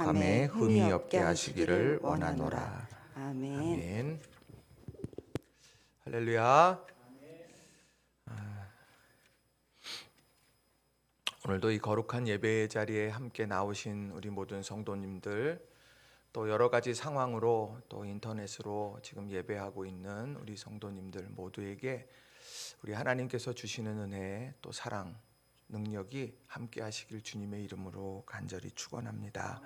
거룩함에 흠이 없게 하시기를 원하노라. 아멘. 아멘. 할렐루야. 오늘도 이 거룩한 예배의 자리에 함께 나오신 우리 모든 성도님들, 또 여러 가지 상황으로 또 인터넷으로 지금 예배하고 있는 우리 성도님들 모두에게 우리 하나님께서 주시는 은혜, 또 사랑, 능력이 함께 하시길 주님의 이름으로 간절히 축원합니다.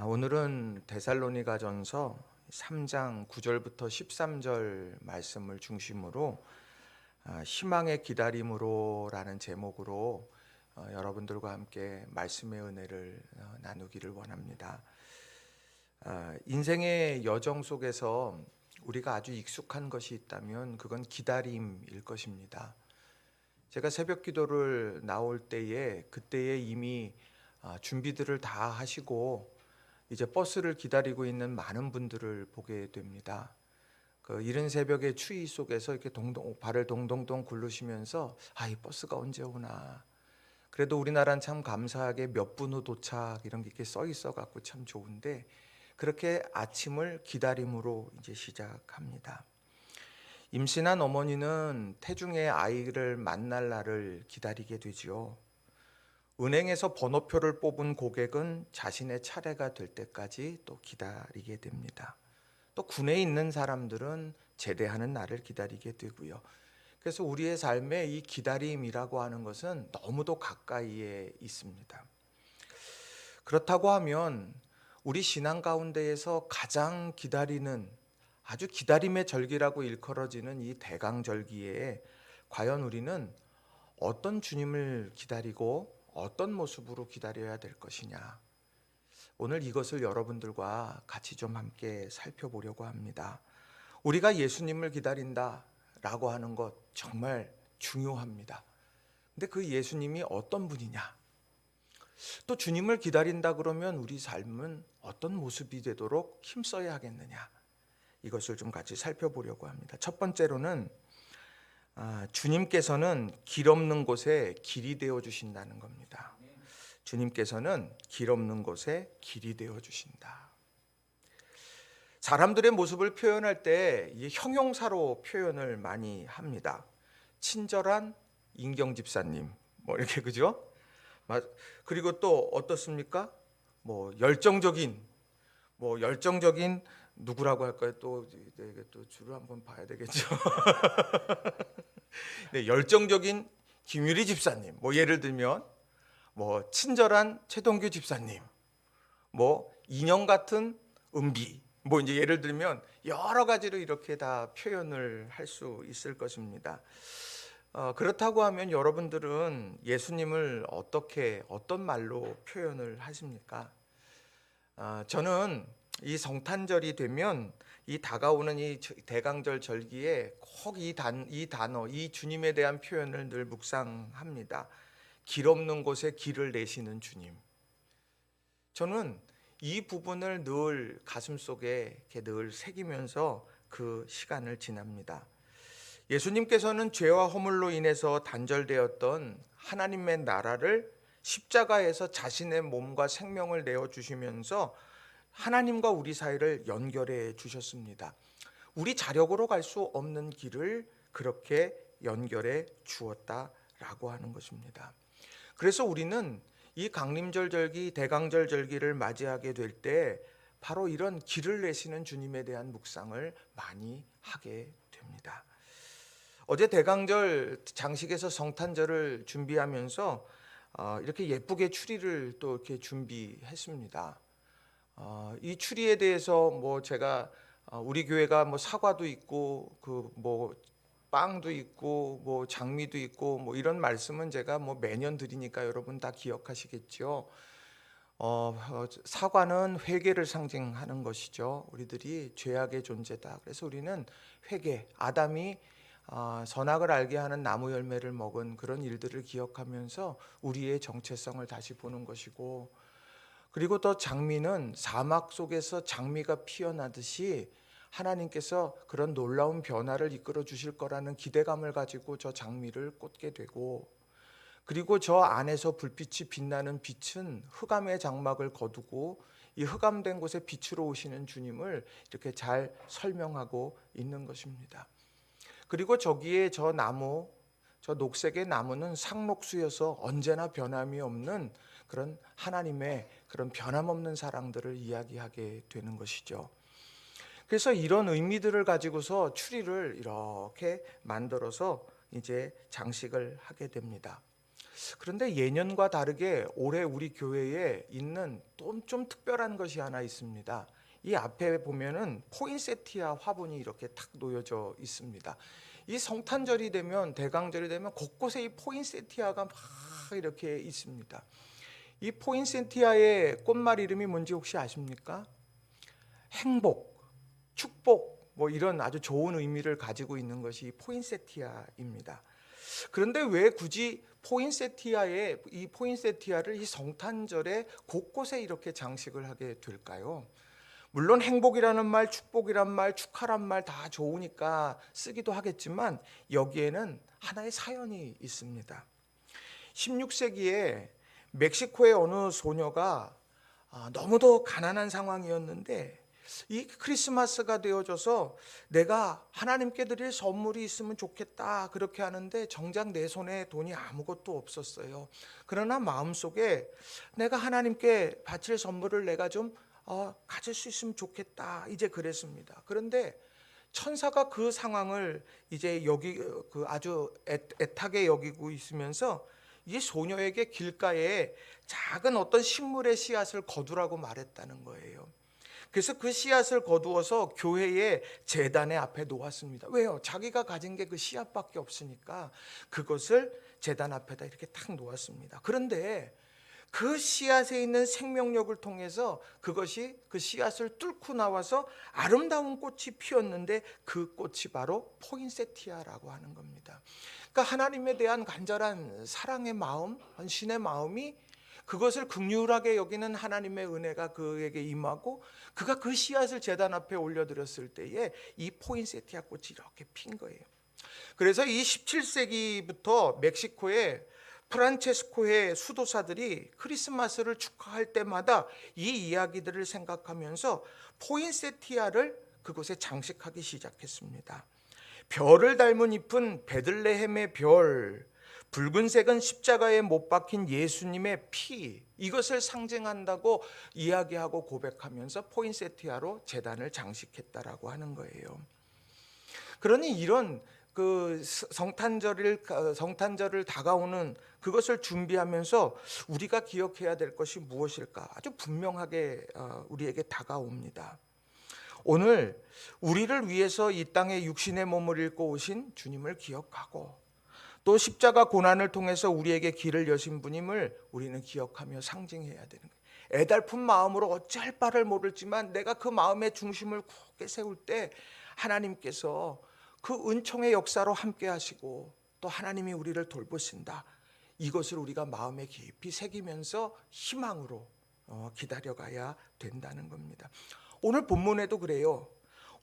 오늘은 데살로니가전서 3장 9절부터 13절 말씀을 중심으로 희망의 기다림으로라는 제목으로 여러분들과 함께 말씀의 은혜를 나누기를 원합니다. 인생의 여정 속에서 우리가 아주 익숙한 것이 있다면 그건 기다림일 것입니다. 제가 새벽 기도를 나올 때에 그때에 이미 준비들을 다 하시고 이제 버스를 기다리고 있는 많은 분들을 보게 됩니다. 그 이른 새벽의 추위 속에서 이렇게 발을 동동동 굴르시면서 이 버스가 언제 오나. 그래도 우리나라는 참 감사하게 몇 분 후 도착 이런 게 이렇게 써 있어 갖고 참 좋은데, 그렇게 아침을 기다림으로 이제 시작합니다. 임신한 어머니는 태중의 아이를 만날 날을 기다리게 되지요. 은행에서 번호표를 뽑은 고객은 자신의 차례가 될 때까지 또 기다리게 됩니다. 또 군에 있는 사람들은 제대하는 날을 기다리게 되고요. 그래서 우리의 삶에 이 기다림이라고 하는 것은 너무도 가까이에 있습니다. 그렇다고 하면 우리 신앙 가운데에서 가장 기다리는, 아주 기다림의 절기라고 일컬어지는 이 대강절기에 과연 우리는 어떤 주님을 기다리고 어떤 모습으로 기다려야 될 것이냐, 오늘 이것을 여러분들과 같이 좀 함께 살펴보려고 합니다. 우리가 예수님을 기다린다 라고 하는 것 정말 중요합니다. 근데 그 예수님이 어떤 분이냐, 또 주님을 기다린다 그러면 우리 삶은 어떤 모습이 되도록 힘써야 하겠느냐, 이것을 좀 같이 살펴보려고 합니다. 첫 번째로는 주님께서는 길 없는 곳에 길이 되어 주신다는 겁니다. 주님께서는 길 없는 곳에 길이 되어 주신다. 사람들의 모습을 표현할 때 형용사로 표현을 많이 합니다. 친절한 인경 집사님, 뭐 이렇게, 그죠? 그리고 또 어떻습니까? 열정적인 누구라고 할까요? 또 줄을 한번 봐야 되겠죠. 네, 열정적인 김유리 집사님, 예를 들면 친절한 최동규 집사님, 인형 같은 은비, 이제 예를 들면 여러 가지로 이렇게 다 표현을 할 수 있을 것입니다. 그렇다고 하면 여러분들은 예수님을 어떤 말로 표현을 하십니까? 저는 이 성탄절이 되면 이 다가오는 이 대강절 절기에 꼭 이 단어, 이 주님에 대한 표현을 늘 묵상합니다. 길 없는 곳에 길을 내시는 주님. 저는 이 부분을 늘 가슴속에 이렇게 늘 새기면서 그 시간을 지납니다. 예수님께서는 죄와 허물로 인해서 단절되었던 하나님의 나라를 십자가에서 자신의 몸과 생명을 내어주시면서 하나님과 우리 사이를 연결해 주셨습니다. 우리 자력으로 갈 수 없는 길을 그렇게 연결해 주었다라고 하는 것입니다. 그래서 우리는 이 강림절 절기, 대강절 절기를 맞이하게 될 때 바로 이런 길을 내시는 주님에 대한 묵상을 많이 하게 됩니다. 어제 대강절 장식에서 성탄절을 준비하면서 이렇게 예쁘게 추리를 또 이렇게 준비했습니다. 이 추리에 대해서 제가 우리 교회가 사과도 있고 빵도 있고 장미도 있고 이런 말씀은 제가 매년 드리니까 여러분 다 기억하시겠죠. 사과는 회개를 상징하는 것이죠. 우리들이 죄악의 존재다. 그래서 우리는 회개, 아담이 선악을 알게 하는 나무 열매를 먹은 그런 일들을 기억하면서 우리의 정체성을 다시 보는 것이고, 그리고 또 장미는 사막 속에서 장미가 피어나듯이 하나님께서 그런 놀라운 변화를 이끌어 주실 거라는 기대감을 가지고 저 장미를 꽂게 되고, 그리고 저 안에서 불빛이 빛나는 빛은 흑암의 장막을 거두고 이 흑암된 곳에 빛으로 오시는 주님을 이렇게 잘 설명하고 있는 것입니다. 그리고 저기에 저 나무, 저 녹색의 나무는 상록수여서 언제나 변함이 없는 그런 하나님의 그런 변함없는 사랑들을 이야기하게 되는 것이죠. 그래서 이런 의미들을 가지고서 추리를 이렇게 만들어서 이제 장식을 하게 됩니다. 그런데 예년과 다르게 올해 우리 교회에 있는 또 좀 특별한 것이 하나 있습니다. 이 앞에 보면은 포인세티아 화분이 이렇게 탁 놓여져 있습니다. 이 성탄절이 되면, 대강절이 되면 곳곳에 이 포인세티아가 막 이렇게 있습니다. 이 포인세티아의 꽃말 이름이 뭔지 혹시 아십니까? 행복, 축복, 뭐 이런 아주 좋은 의미를 가지고 있는 것이 포인세티아입니다. 그런데 왜 굳이 이 포인세티아를 이 성탄절에 곳곳에 이렇게 장식을 하게 될까요? 물론 행복이라는 말, 축복이란 말, 축하란 말 다 좋으니까 쓰기도 하겠지만 여기에는 하나의 사연이 있습니다. 16세기에 멕시코의 어느 소녀가 너무도 가난한 상황이었는데 이 크리스마스가 되어져서 내가 하나님께 드릴 선물이 있으면 좋겠다 그렇게 하는데 정작 내 손에 돈이 아무것도 없었어요. 그러나 마음속에 내가 하나님께 바칠 선물을 내가 좀 가질 수 있으면 좋겠다 이제 그랬습니다. 그런데 천사가 그 상황을 이제 아주 애타게 여기고 있으면서 이 소녀에게 길가에 작은 어떤 식물의 씨앗을 거두라고 말했다는 거예요. 그래서 그 씨앗을 거두어서 교회의 제단의 앞에 놓았습니다. 왜요? 자기가 가진 게 그 씨앗밖에 없으니까 그것을 제단 앞에다 이렇게 탁 놓았습니다. 그런데 그 씨앗에 있는 생명력을 통해서 그것이 그 씨앗을 뚫고 나와서 아름다운 꽃이 피었는데 그 꽃이 바로 포인세티아라고 하는 겁니다. 그러니까 하나님에 대한 간절한 사랑의 마음, 헌신의 마음이 그것을 긍휼하게 여기는 하나님의 은혜가 그에게 임하고 그가 그 씨앗을 제단 앞에 올려드렸을 때에 이 포인세티아 꽃이 이렇게 핀 거예요. 그래서 이 17세기부터 멕시코의 프란체스코의 수도사들이 크리스마스를 축하할 때마다 이 이야기들을 생각하면서 포인세티아를 그곳에 장식하기 시작했습니다. 별을 닮은 잎은 베들레헴의 별, 붉은색은 십자가에 못 박힌 예수님의 피, 이것을 상징한다고 이야기하고 고백하면서 포인세티아로 제단을 장식했다라고 하는 거예요. 그러니 이런 그 성탄절을 다가오는 그것을 준비하면서 우리가 기억해야 될 것이 무엇일까? 아주 분명하게 우리에게 다가옵니다. 오늘 우리를 위해서 이 땅에 육신의 몸을 입고 오신 주님을 기억하고 또 십자가 고난을 통해서 우리에게 길을 여신 분임을 우리는 기억하며 상징해야 되는 거예요. 애달픈 마음으로 어찌할 바를 모르지만 내가 그 마음의 중심을 굳게 세울 때 하나님께서 그 은총의 역사로 함께 하시고 또 하나님이 우리를 돌보신다. 이것을 우리가 마음에 깊이 새기면서 희망으로 기다려가야 된다는 겁니다. 오늘 본문에도 그래요.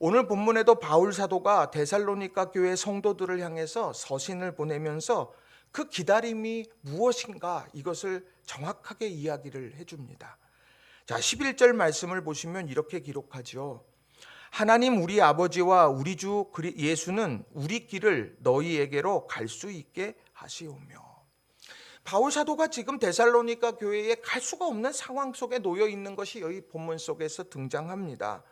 오늘 본문에도 바울 사도가 데살로니가 교회 성도들을 향해서 서신을 보내면서 그 기다림이 무엇인가 이것을 정확하게 이야기를 해줍니다. 자, 11절 말씀을 보시면 이렇게 기록하죠. 하나님 우리 아버지와 우리 주 예수는 우리 길을 너희에게로 갈 수 있게 하시오며. 바울 사도가 지금 데살로니가 교회에 갈 수가 없는 상황 속에 놓여 있는 것이 여기 본문 속에서 등장합니다.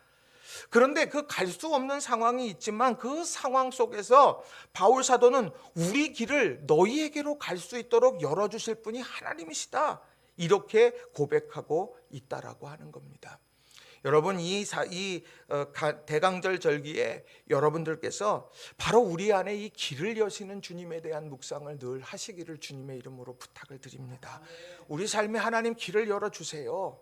그런데 그 갈 수 없는 상황이 있지만 그 상황 속에서 바울 사도는 우리 길을 너희에게로 갈 수 있도록 열어주실 분이 하나님이시다. 이렇게 고백하고 있다라고 하는 겁니다. 여러분 이 대강절 절기에 여러분들께서 바로 우리 안에 이 길을 여시는 주님에 대한 묵상을 늘 하시기를 주님의 이름으로 부탁을 드립니다. 우리 삶에 하나님 길을 열어주세요.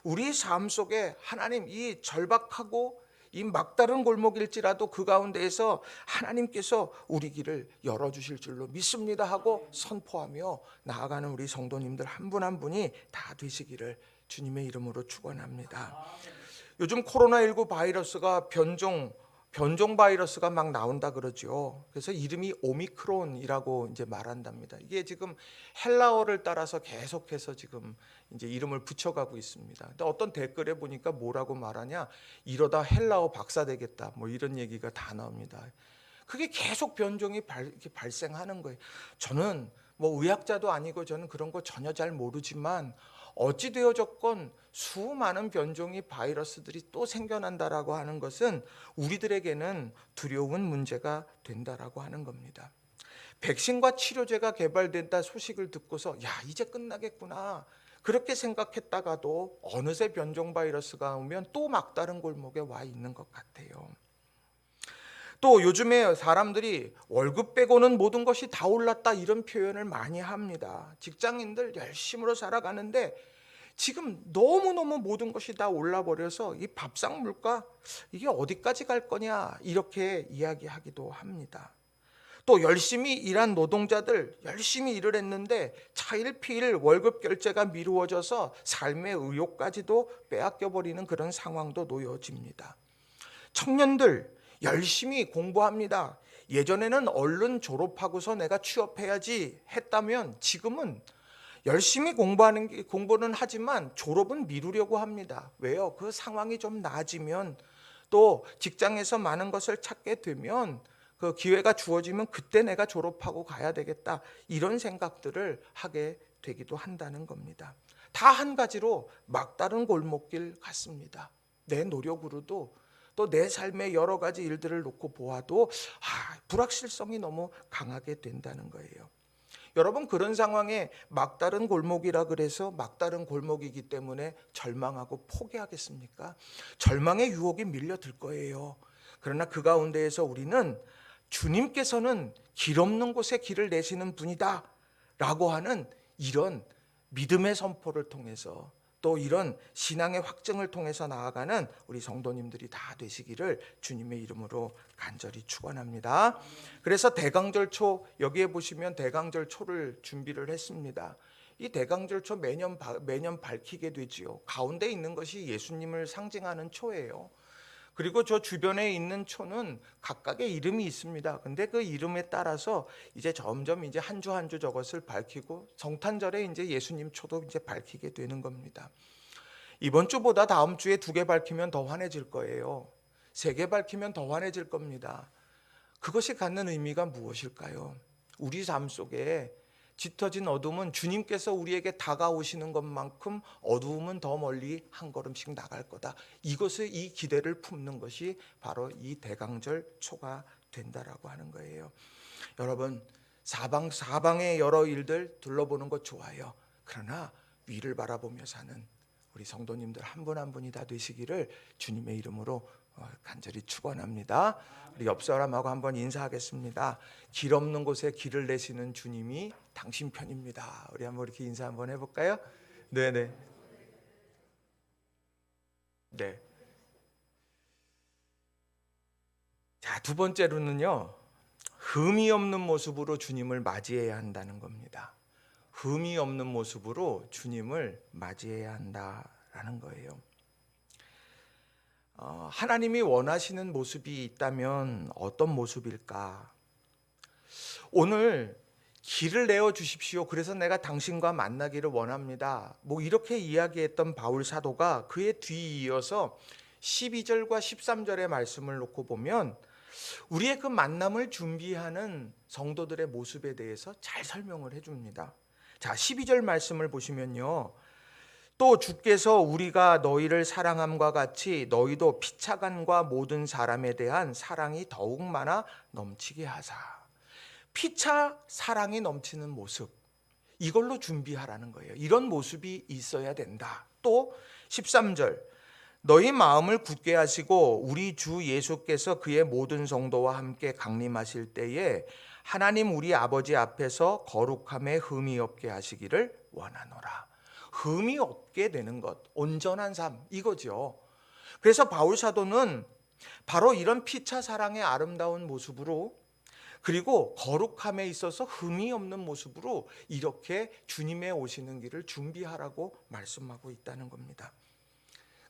우리 삶 속에 하나님 이 절박하고 이 막다른 골목일지라도 그 가운데에서 하나님께서 우리 길을 열어주실 줄로 믿습니다 하고 선포하며 나아가는 우리 성도님들 한 분 한 분이 다 되시기를 주님의 이름으로 축원합니다. 요즘 코로나19 바이러스가 변종 변종 바이러스가 막 나온다 그러죠. 그래서 이름이 오미크론이라고 이제 말한답니다. 이게 지금 헬라어를 따라서 계속해서 지금 이제 이름을 붙여가고 있습니다. 근데 어떤 댓글에 보니까 뭐라고 말하냐, 이러다 헬라어 박사 되겠다, 뭐 이런 얘기가 다 나옵니다. 그게 계속 변종이 이렇게 발생하는 거예요. 저는 뭐 의학자도 아니고 저는 그런 거 전혀 잘 모르지만 어찌 되어졌건 수많은 변종의 바이러스들이 또 생겨난다라고 하는 것은 우리들에게는 두려운 문제가 된다라고 하는 겁니다. 백신과 치료제가 개발된다 소식을 듣고서 야, 이제 끝나겠구나 그렇게 생각했다가도 어느새 변종 바이러스가 오면 또 막다른 골목에 와 있는 것 같아요. 또 요즘에 사람들이 월급 빼고는 모든 것이 다 올랐다 이런 표현을 많이 합니다. 직장인들 열심으로 살아가는데 지금 너무너무 모든 것이 다 올라버려서 이 밥상 물가 이게 어디까지 갈 거냐 이렇게 이야기하기도 합니다. 또 열심히 일한 노동자들 열심히 일을 했는데 차일피일 월급 결제가 미루어져서 삶의 의욕까지도 빼앗겨버리는 그런 상황도 놓여집니다. 청년들 열심히 공부합니다. 예전에는 얼른 졸업하고서 내가 취업해야지 했다면 지금은 열심히 공부는 하지만 졸업은 미루려고 합니다. 왜요? 그 상황이 좀 나아지면 또 직장에서 많은 것을 찾게 되면 그 기회가 주어지면 그때 내가 졸업하고 가야 되겠다 이런 생각들을 하게 되기도 한다는 겁니다. 다 한 가지로 막다른 골목길 같습니다. 내 노력으로도 또 내 삶의 여러 가지 일들을 놓고 보아도 불확실성이 너무 강하게 된다는 거예요. 여러분 그런 상황에 막다른 골목이라 그래서 막다른 골목이기 때문에 절망하고 포기하겠습니까? 절망의 유혹이 밀려들 거예요. 그러나 그 가운데에서 우리는 주님께서는 길 없는 곳에 길을 내시는 분이다 라고 하는 이런 믿음의 선포를 통해서 또 이런 신앙의 확증을 통해서 나아가는 우리 성도님들이 다 되시기를 주님의 이름으로 간절히 축원합니다. 그래서 대강절초 여기에 보시면 대강절초를 준비를 했습니다. 이 대강절초 매년 밝히게 되지요. 가운데 있는 것이 예수님을 상징하는 초예요. 그리고 저 주변에 있는 초는 각각의 이름이 있습니다. 근데 그 이름에 따라서 이제 점점 이제 한 주 한 주 저것을 밝히고 성탄절에 이제 예수님 초도 이제 밝히게 되는 겁니다. 이번 주보다 다음 주에 2개 밝히면 더 환해질 거예요. 3개 밝히면 더 환해질 겁니다. 그것이 갖는 의미가 무엇일까요? 우리 삶 속에 짙어진 어둠은 주님께서 우리에게 다가오시는 것만큼 어두움은 더 멀리 한 걸음씩 나갈 거다. 이것을 이 기대를 품는 것이 바로 이 대강절 초가 된다라고 하는 거예요. 여러분 사방의 여러 일들 둘러보는 것 좋아요. 그러나 위를 바라보며 사는 우리 성도님들 한 분 한 분이 다 되시기를 주님의 이름으로 간절히 축원합니다. 우리 옆 사람하고 한번 인사하겠습니다. 길 없는 곳에 길을 내시는 주님이 당신 편입니다. 우리 한번 이렇게 인사 한번 해볼까요? 네네. 네. 자, 2번째로는요. 흠이 없는 모습으로 주님을 맞이해야 한다는 겁니다. 흠이 없는 모습으로 주님을 맞이해야 한다라는 거예요. 하나님이 원하시는 모습이 있다면 어떤 모습일까? 오늘 길을 내어 주십시오. 그래서 내가 당신과 만나기를 원합니다. 뭐 이렇게 이야기했던 바울 사도가 그의 뒤이어서 12절과 13절의 말씀을 놓고 보면 우리의 그 만남을 준비하는 성도들의 모습에 대해서 잘 설명을 해줍니다. 자, 12절 말씀을 보시면요. 또 주께서 우리가 너희를 사랑함과 같이 너희도 피차간과 모든 사람에 대한 사랑이 더욱 많아 넘치게 하사. 피차 사랑이 넘치는 모습, 이걸로 준비하라는 거예요. 이런 모습이 있어야 된다. 또 13절 너희 마음을 굳게 하시고 우리 주 예수께서 그의 모든 성도와 함께 강림하실 때에 하나님 우리 아버지 앞에서 거룩함에 흠이 없게 하시기를 원하노라. 흠이 없게 되는 것, 온전한 삶, 이거죠. 그래서 바울 사도는 바로 이런 피차 사랑의 아름다운 모습으로 그리고 거룩함에 있어서 흠이 없는 모습으로 이렇게 주님의 오시는 길을 준비하라고 말씀하고 있다는 겁니다.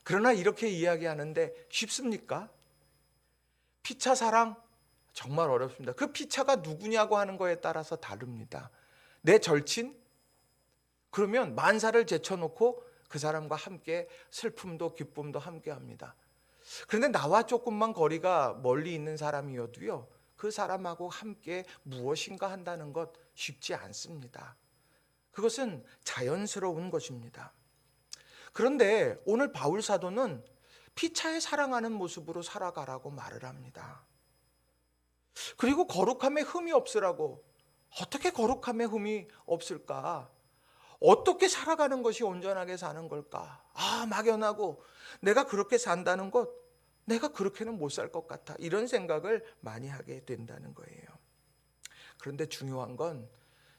그러나 이렇게 이야기하는데 쉽습니까? 피차 사랑 정말 어렵습니다. 그 피차가 누구냐고 하는 거에 따라서 다릅니다. 내 절친? 그러면 만사를 제쳐놓고 그 사람과 함께 슬픔도 기쁨도 함께 합니다. 그런데 나와 조금만 거리가 멀리 있는 사람이어도요, 그 사람하고 함께 무엇인가 한다는 것 쉽지 않습니다. 그것은 자연스러운 것입니다. 그런데 오늘 바울 사도는 피차에 사랑하는 모습으로 살아가라고 말을 합니다. 그리고 거룩함에 흠이 없으라고. 어떻게 거룩함에 흠이 없을까? 어떻게 살아가는 것이 온전하게 사는 걸까? 막연하고 내가 그렇게 산다는 것, 내가 그렇게는 못 살 것 같아. 이런 생각을 많이 하게 된다는 거예요. 그런데 중요한 건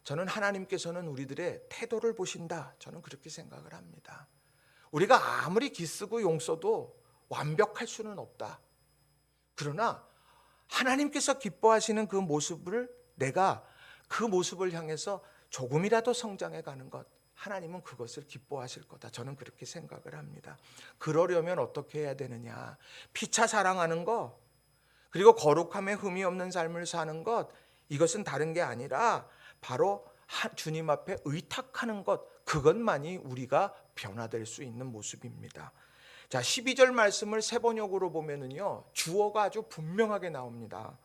저는 하나님께서는 우리들의 태도를 보신다. 저는 그렇게 생각을 합니다. 우리가 아무리 기쓰고 용써도 완벽할 수는 없다. 그러나 하나님께서 기뻐하시는 그 모습을 내가 그 모습을 향해서 조금이라도 성장해 가는 것, 하나님은 그것을 기뻐하실 거다. 저는 그렇게 생각을 합니다. 그러려면 어떻게 해야 되느냐? 피차 사랑하는 것, 그리고 거룩함에 흠이 없는 삶을 사는 것, 이것은 다른 게 아니라 바로 주님 앞에 의탁하는 것, 그것만이 우리가 변화될 수 있는 모습입니다. 자, 12절 말씀을 세 번역으로 보면은요, 주어가 아주 분명하게 나옵니다.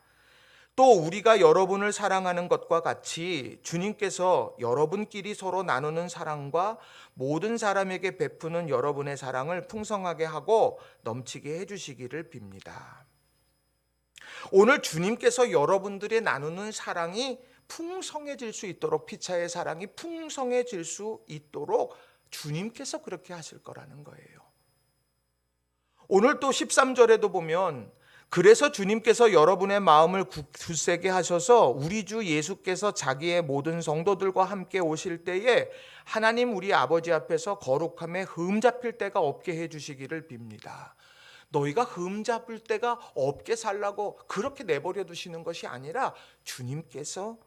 또 우리가 여러분을 사랑하는 것과 같이 주님께서 여러분끼리 서로 나누는 사랑과 모든 사람에게 베푸는 여러분의 사랑을 풍성하게 하고 넘치게 해주시기를 빕니다. 오늘 주님께서 여러분들이 나누는 사랑이 풍성해질 수 있도록, 피차의 사랑이 풍성해질 수 있도록 주님께서 그렇게 하실 거라는 거예요. 오늘 또 13절에도 보면 그래서 주님께서 여러분의 마음을 굳세게 하셔서 우리 주 예수께서 자기의 모든 성도들과 함께 오실 때에 하나님 우리 아버지 앞에서 거룩함에 흠잡힐 때가 없게 해주시기를 빕니다. 너희가 흠잡을 때가 없게 살라고 그렇게 내버려 두시는 것이 아니라 주님께서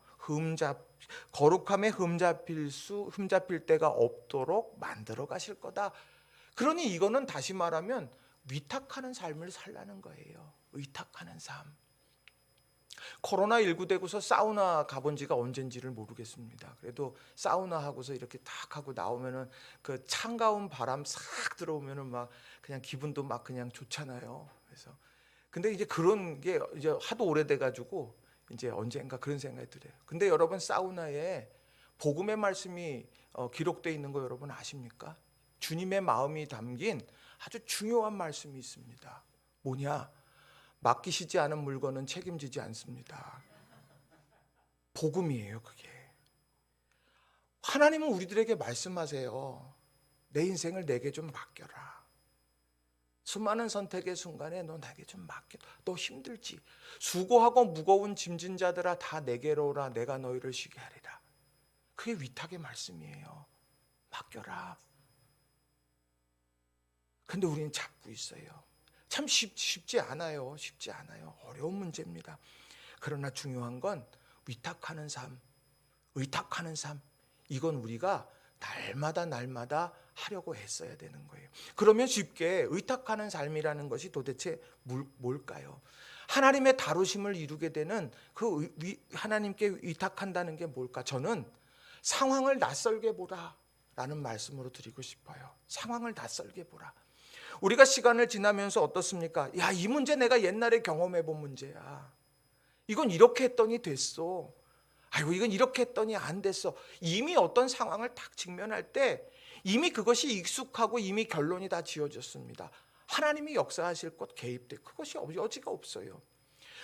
거룩함에 흠잡힐 때가 없도록 만들어 가실 거다. 그러니 이거는 다시 말하면 위탁하는 삶을 살라는 거예요. 의탁하는 삶. 코로나19 되고서 사우나 가본 지가 언젠지를 모르겠습니다. 그래도 사우나 하고서 이렇게 딱 하고 나오면은 그 차가운 바람 싹 들어오면은 막 그냥 기분도 막 그냥 좋잖아요. 그래서 근데 이제 그런 게 이제 하도 오래돼 가지고 이제 언젠가 그런 생각이 들어요. 근데 여러분 사우나에 복음의 말씀이 기록되어 있는 거 여러분 아십니까? 주님의 마음이 담긴 아주 중요한 말씀이 있습니다. 뭐냐? 맡기시지 않은 물건은 책임지지 않습니다. 복음이에요, 그게. 하나님은 우리들에게 말씀하세요. 내 인생을 내게 좀 맡겨라. 수많은 선택의 순간에 너 내게 좀 맡겨. 너 힘들지? 수고하고 무거운 짐진 자들아 다 내게로 오라. 내가 너희를 쉬게 하리라. 그게 위탁의 말씀이에요. 맡겨라. 근데 우리는 잡고 있어요. 참 쉽지 않아요. 쉽지 않아요. 어려운 문제입니다. 그러나 중요한 건 위탁하는 삶, 의탁하는 삶. 이건 우리가 날마다 하려고 했어야 되는 거예요. 그러면 쉽게 의탁하는 삶이라는 것이 도대체 뭘까요? 하나님의 다루심을 이루게 되는 그 하나님께 위탁한다는 게 뭘까? 저는 상황을 낯설게 보라 라는 말씀으로 드리고 싶어요. 상황을 낯설게 보라. 우리가 시간을 지나면서 어떻습니까? 야, 이 문제 내가 옛날에 경험해 본 문제야. 이건 이렇게 했더니 됐어. 아이고, 이건 이렇게 했더니 안 됐어. 이미 어떤 상황을 딱 직면할 때 이미 그것이 익숙하고 이미 결론이 다 지어졌습니다. 하나님이 역사하실 것 개입돼. 그것이 여지가 없어요.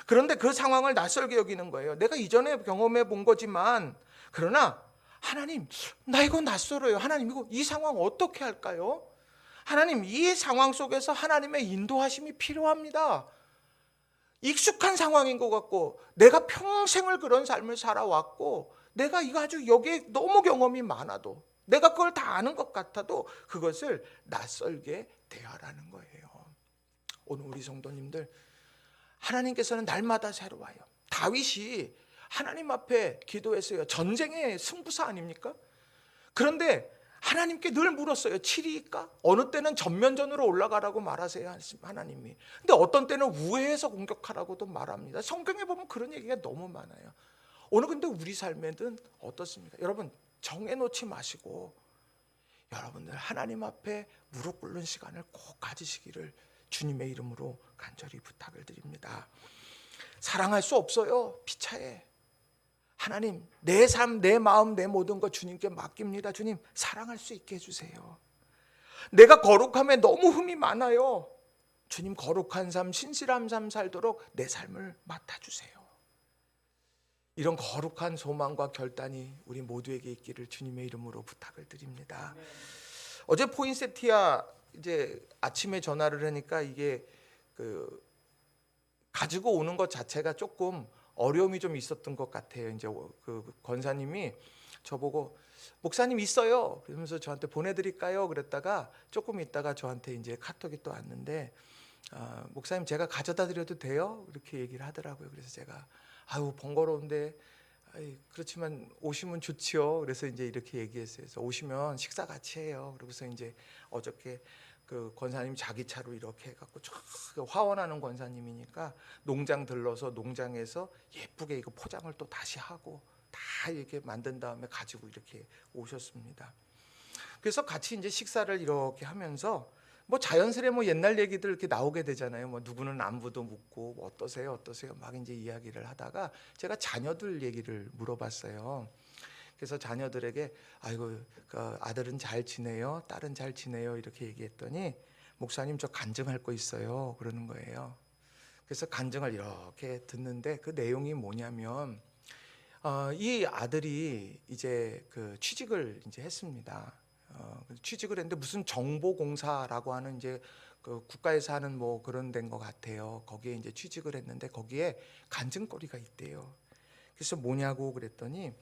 그런데 그 상황을 낯설게 여기는 거예요. 내가 이전에 경험해 본 거지만, 그러나 하나님, 나 이거 낯설어요. 하나님, 이 상황 어떻게 할까요? 하나님, 이 상황 속에서 하나님의 인도하심이 필요합니다. 익숙한 상황인 것 같고 내가 평생을 그런 삶을 살아왔고 내가 이거 아주 여기에 너무 경험이 많아도 내가 그걸 다 아는 것 같아도 그것을 낯설게 대하라는 거예요. 오늘 우리 성도님들, 하나님께서는 날마다 새로워요. 다윗이 하나님 앞에 기도했어요. 전쟁의 승부사 아닙니까? 그런데 하나님께 늘 물었어요. 7위일까? 어느 때는 전면전으로 올라가라고 말하세요, 하나님이. 근데 어떤 때는 우회해서 공격하라고도 말합니다. 성경에 보면 그런 얘기가 너무 많아요. 오늘 근데 우리 삶에는 어떻습니까? 여러분, 정해놓지 마시고 여러분들 하나님 앞에 무릎 꿇는 시간을 꼭 가지시기를 주님의 이름으로 간절히 부탁을 드립니다. 사랑할 수 없어요. 비차에. 하나님, 내 삶, 내 마음, 내 모든 것 주님께 맡깁니다. 주님, 사랑할 수 있게 해주세요. 내가 거룩함에 너무 흠이 많아요. 주님, 거룩한 삶, 신실한 삶 살도록 내 삶을 맡아주세요. 이런 거룩한 소망과 결단이 우리 모두에게 있기를 주님의 이름으로 부탁을 드립니다. 어제 포인세티아 이제 아침에 전화를 하니까 이게 가지고 오는 것 자체가 조금 어려움이 좀 있었던 것 같아요. 이제 그 권사님이 저보고 목사님 있어요. 그러면서 저한테 보내드릴까요? 그랬다가 조금 있다가 저한테 이제 카톡이 또 왔는데 목사님 제가 가져다 드려도 돼요? 이렇게 얘기를 하더라고요. 그래서 제가 아유 번거로운데 그렇지만 오시면 좋지요. 그래서 이제 이렇게 얘기했어요. 그래서 오시면 식사 같이 해요. 그러고서 이제 어저께 그 권사님 자기 차로 이렇게 해갖고 화원하는 권사님이니까 농장 들러서 농장에서 예쁘게 이거 포장을 또 다시 하고 다 이렇게 만든 다음에 가지고 이렇게 오셨습니다. 그래서 같이 이제 식사를 이렇게 하면서 뭐 자연스레 뭐 옛날 얘기들 이렇게 나오게 되잖아요. 뭐 누구는 안부도 묻고 뭐 어떠세요 막 이제 이야기를 하다가 제가 자녀들 얘기를 물어봤어요. 그래서 자녀들에게 아이고 그 아들은 잘 지내요, 딸은 잘 지내요 이렇게 얘기했더니 목사님 저 간증할 거 있어요 그러는 거예요. 그래서 간증을 이렇게 듣는데 그 내용이 뭐냐면 이 아들이 이제 그 취직을 이제 했습니다. 취직을 했는데 무슨 정보공사라고 하는 이제 그 국가에서 하는 뭐 그런 데인 것 같아요. 거기에 이제 취직을 했는데 거기에 간증거리가 있대요. 그래서 뭐냐고 그랬더니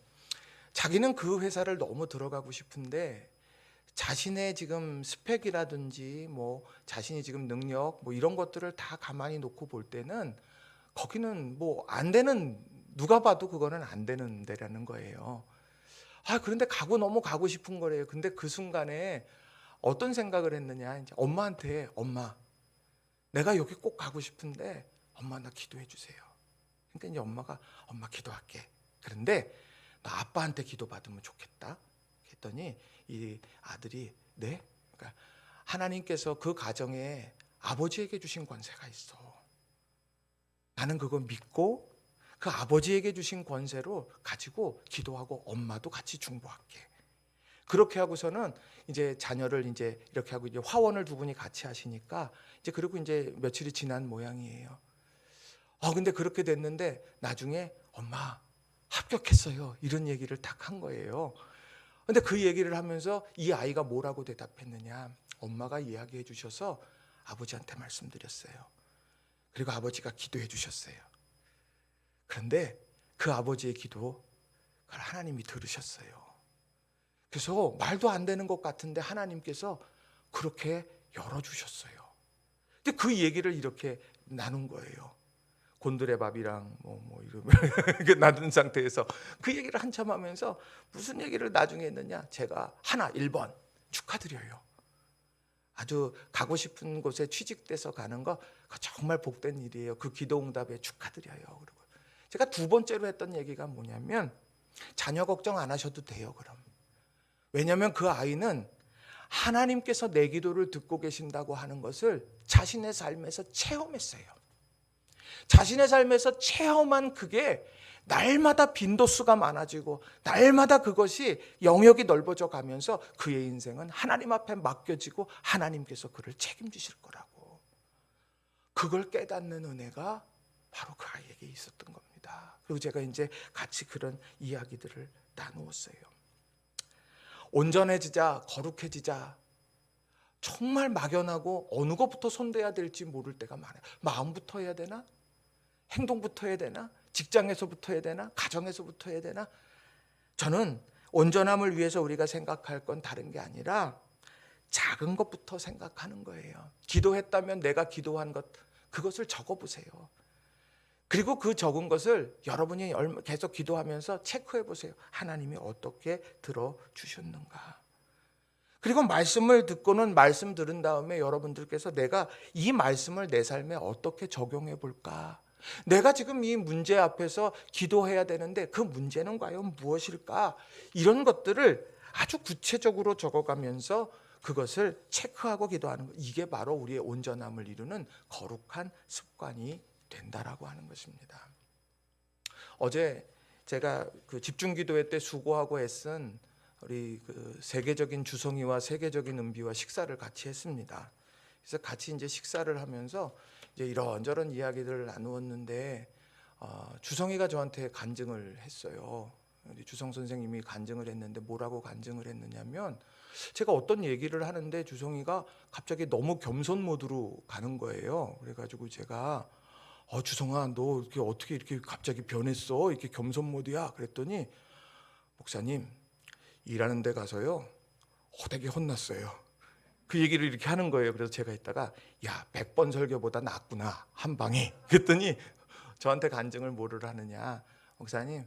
자기는 그 회사를 너무 들어가고 싶은데 자신의 지금 스펙이라든지 뭐 자신이 지금 능력 뭐 이런 것들을 다 가만히 놓고 볼 때는 거기는 뭐 안 되는, 누가 봐도 그거는 안 되는 데라는 거예요. 그런데 너무 가고 싶은 거래요. 근데 그 순간에 어떤 생각을 했느냐, 이제 엄마한테 엄마 내가 여기 꼭 가고 싶은데 엄마 나 기도해 주세요. 그러니까 이제 엄마가 엄마 기도할게. 그런데 나 아빠한테 기도 받으면 좋겠다. 했더니 이 아들이 네? 그러니까 하나님께서 그 가정에 아버지에게 주신 권세가 있어. 나는 그거 믿고 그 아버지에게 주신 권세로 가지고 기도하고 엄마도 같이 중보할게. 그렇게 하고서는 이제 자녀를 이제 이렇게 하고 이제 화원을 두 분이 같이 하시니까 이제 그리고 이제 며칠이 지난 모양이에요. 근데 그렇게 됐는데 나중에 엄마 합격했어요. 이런 얘기를 딱 한 거예요. 근데 그 얘기를 하면서 이 아이가 뭐라고 대답했느냐. 엄마가 이야기해 주셔서 아버지한테 말씀드렸어요. 그리고 아버지가 기도해 주셨어요. 그런데 그 아버지의 기도 그걸 하나님이 들으셨어요. 그래서 말도 안 되는 것 같은데 하나님께서 그렇게 열어주셨어요. 근데 그 얘기를 이렇게 나눈 거예요. 곤드레 밥이랑 뭐 이러면 나눈 상태에서 그 얘기를 한참 하면서 무슨 얘기를 나중에 했느냐. 제가 1번 축하드려요. 아주 가고 싶은 곳에 취직돼서 가는 거 정말 복된 일이에요. 그 기도 응답에 축하드려요. 그리고 제가 2번째로 했던 얘기가 뭐냐면 자녀 걱정 안 하셔도 돼요. 그럼 왜냐하면 그 아이는 하나님께서 내 기도를 듣고 계신다고 하는 것을 자신의 삶에서 체험했어요. 자신의 삶에서 체험한 그게 날마다 빈도수가 많아지고 날마다 그것이 영역이 넓어져 가면서 그의 인생은 하나님 앞에 맡겨지고 하나님께서 그를 책임지실 거라고, 그걸 깨닫는 은혜가 바로 그 아이에게 있었던 겁니다. 그리고 제가 이제 같이 그런 이야기들을 나누었어요. 온전해지자, 거룩해지자, 정말 막연하고 어느 것부터 손대야 될지 모를 때가 많아요. 마음부터 해야 되나? 행동부터 해야 되나? 직장에서부터 해야 되나? 가정에서부터 해야 되나? 저는 온전함을 위해서 우리가 생각할 건 다른 게 아니라 작은 것부터 생각하는 거예요. 기도했다면 내가 기도한 것, 그것을 적어보세요. 그리고 그 적은 것을 여러분이 계속 기도하면서 체크해 보세요. 하나님이 어떻게 들어주셨는가? 그리고 말씀을 듣고는 말씀 들은 다음에 여러분들께서 내가 이 말씀을 내 삶에 어떻게 적용해 볼까? 내가 지금 이 문제 앞에서 기도해야 되는데 그 문제는 과연 무엇일까? 이런 것들을 아주 구체적으로 적어가면서 그것을 체크하고 기도하는 것. 이게 바로 우리의 온전함을 이루는 거룩한 습관이 된다라고 하는 것입니다. 어제 제가 그 집중기도회 때 수고하고 애쓴 우리 그 세계적인 주성이와 세계적인 은비와 식사를 같이 했습니다. 그래서 같이 이제 식사를 하면서 이제 이런저런 이야기들을 나누었는데 주성이가 저한테 간증을 했어요. 우리 주성 선생님이 간증을 했는데 뭐라고 간증을 했느냐면 제가 어떤 얘기를 하는데 주성이가 갑자기 너무 겸손 모드로 가는 거예요. 그래가지고 제가 주성아 너 이렇게 어떻게 이렇게 갑자기 변했어? 이렇게 겸손 모드야? 그랬더니 목사님 일하는 데 가서요 되게 혼났어요. 그 얘기를 이렇게 하는 거예요. 그래서 제가 이따가 야 100번 설교보다 낫구나 한 방에. 그랬더니 저한테 간증을 뭐를 하느냐, 목사님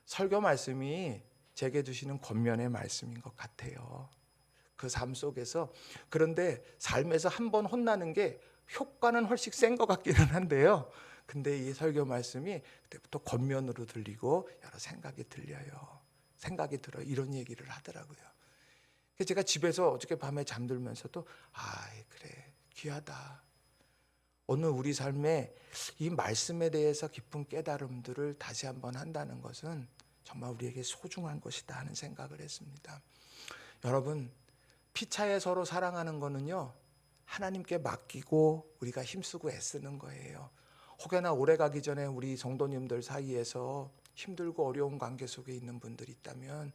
설교 말씀이 제게 주시는 권면의 말씀인 것 같아요. 그 삶 속에서. 그런데 삶에서 한 번 혼나는 게 효과는 훨씬 센 것 같기는 한데요, 근데 이 설교 말씀이 그때부터 권면으로 들리고 여러 생각이 들려요. 생각이 들어요. 이런 얘기를 하더라고요. 그래서 제가 집에서 어저께 밤에 잠들면서도 그래 귀하다. 오늘 우리 삶에 이 말씀에 대해서 깊은 깨달음들을 다시 한번 한다는 것은 정말 우리에게 소중한 것이다 하는 생각을 했습니다. 여러분, 피차에 서로 사랑하는 거는요 하나님께 맡기고 우리가 힘쓰고 애쓰는 거예요. 혹여나 오래 가기 전에 우리 성도님들 사이에서 힘들고 어려운 관계 속에 있는 분들이 있다면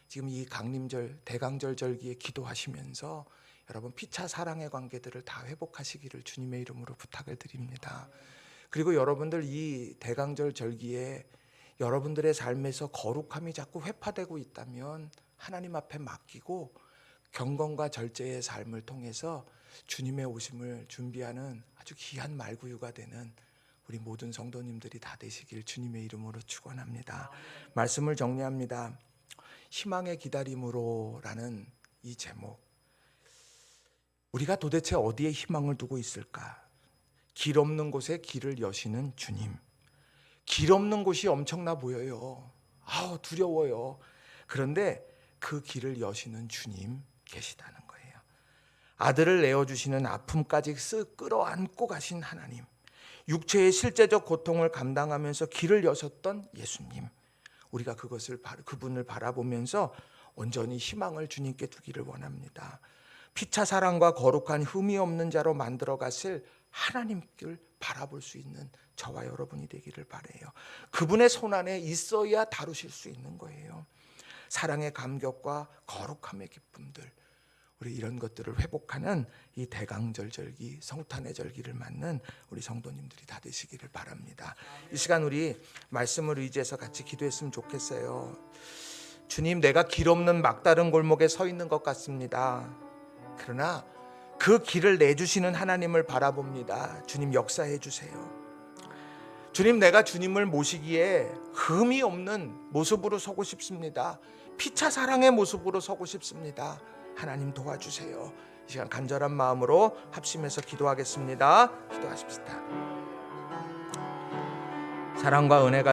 지금 이 강림절 대강절 절기에 기도하시면서 여러분 피차 사랑의 관계들을 다 회복하시기를 주님의 이름으로 부탁을 드립니다. 그리고 여러분들 이 대강절 절기에 여러분들의 삶에서 거룩함이 자꾸 회파되고 있다면 하나님 앞에 맡기고 경건과 절제의 삶을 통해서 주님의 오심을 준비하는 아주 귀한 말구유가 되는 우리 모든 성도님들이 다 되시길 주님의 이름으로 축원합니다. 말씀을 정리합니다. 희망의 기다림으로라는 이 제목, 우리가 도대체 어디에 희망을 두고 있을까? 길 없는 곳에 길을 여시는 주님. 길 없는 곳이 엄청나 보여요. 두려워요. 그런데 그 길을 여시는 주님 계시다는 거예요. 아들을 내어주시는 아픔까지 끌어안고 가신 하나님, 육체의 실제적 고통을 감당하면서 길을 여셨던 예수님, 우리가 그분을 바라보면서 온전히 희망을 주님께 두기를 원합니다. 피차 사랑과 거룩한 흠이 없는 자로 만들어 가실 하나님을 바라볼 수 있는 저와 여러분이 되기를 바라요. 그분의 손안에 있어야 다루실 수 있는 거예요. 사랑의 감격과 거룩함의 기쁨들, 우리 이런 것들을 회복하는 이 대강절 절기, 성탄의 절기를 맞는 우리 성도님들이 다 되시기를 바랍니다. 이 시간 우리 말씀을 의지해서 같이 기도했으면 좋겠어요. 주님, 내가 길 없는 막다른 골목에 서 있는 것 같습니다. 그러나 그 길을 내주시는 하나님을 바라봅니다. 주님 역사해 주세요. 주님, 내가 주님을 모시기에 흠이 없는 모습으로 서고 싶습니다. 피차 사랑의 모습으로 서고 싶습니다. 하나님 도와주세요. 이 시간 간절한 마음으로 합심해서 기도하겠습니다. 기도하십시다. 사랑과 은혜가